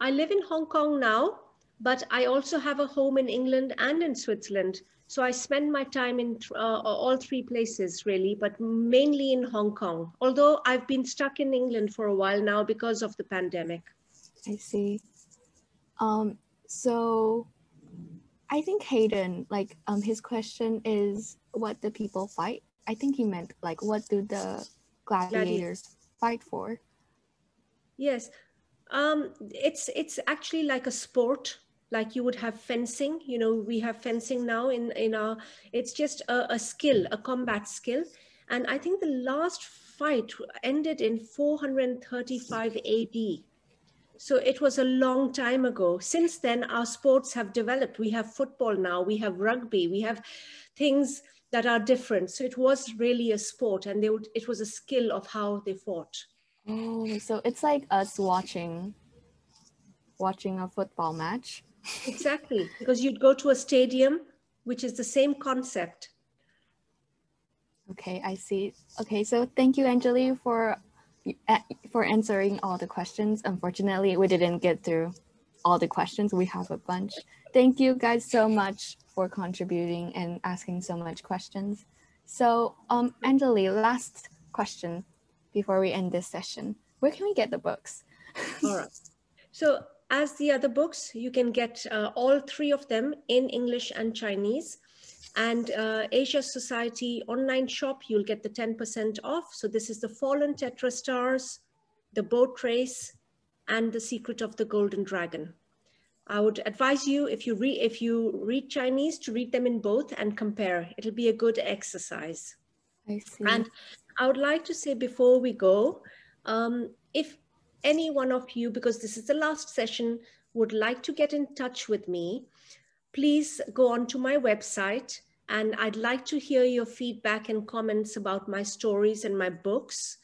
I live in Hong Kong now, but I also have a home in England and in Switzerland. So I spend my time in all 3 places, really, but mainly in Hong Kong. Although I've been stuck in England for a while now because of the pandemic. I see. So I think Hayden, like, his question is, what do people fight? I think he meant, like, what do the gladiators fight for? Yes. It's actually like a sport. Like you would have fencing, you know, we have fencing now in our, it's just a skill, a combat skill. And I think the last fight ended in 435 AD. So it was a long time ago. Since then, our sports have developed. We have football now, we have rugby, we have things that are different. So it was really a sport, and it was a skill of how they fought. Oh, so it's like us watching a football match. Exactly, because you'd go to a stadium, which is the same concept. Okay, I see. Okay, so thank you, Anjali, for answering all the questions. Unfortunately, we didn't get through all the questions. We have a bunch. Thank you guys so much for contributing and asking so much questions. So, Anjali, last question before we end this session. Where can we get the books? All right. So as the other books, you can get all 3 of them in English and Chinese. And Asia Society online shop, you'll get the 10% off. So this is The Fallen TetraStars, The Boat Race, and The Secret of the Golden Dragon. I would advise you, if you read Chinese, to read them in both and compare. It'll be a good exercise. I see. And I would like to say before we go, if any one of you, because this is the last session, would like to get in touch with me, please go on to my website, and I'd like to hear your feedback and comments about my stories and my books.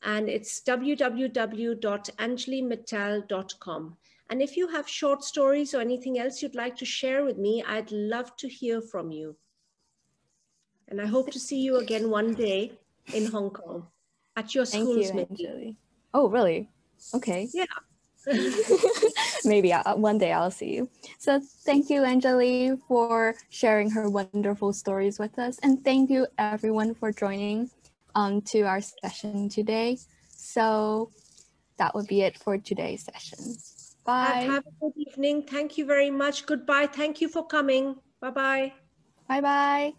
And it's www.anjalimittal.com. And if you have short stories or anything else you'd like to share with me, I'd love to hear from you. And I hope to see you again one day in Hong Kong at your school's meeting. Oh, really? Okay. Yeah. Maybe one day I'll see you. So thank you, Anjali, for sharing her wonderful stories with us. And thank you, everyone, for joining to our session today. So that would be it for today's session. Bye. Have a good evening. Thank you very much. Goodbye. Thank you for coming. Bye-bye. Bye-bye.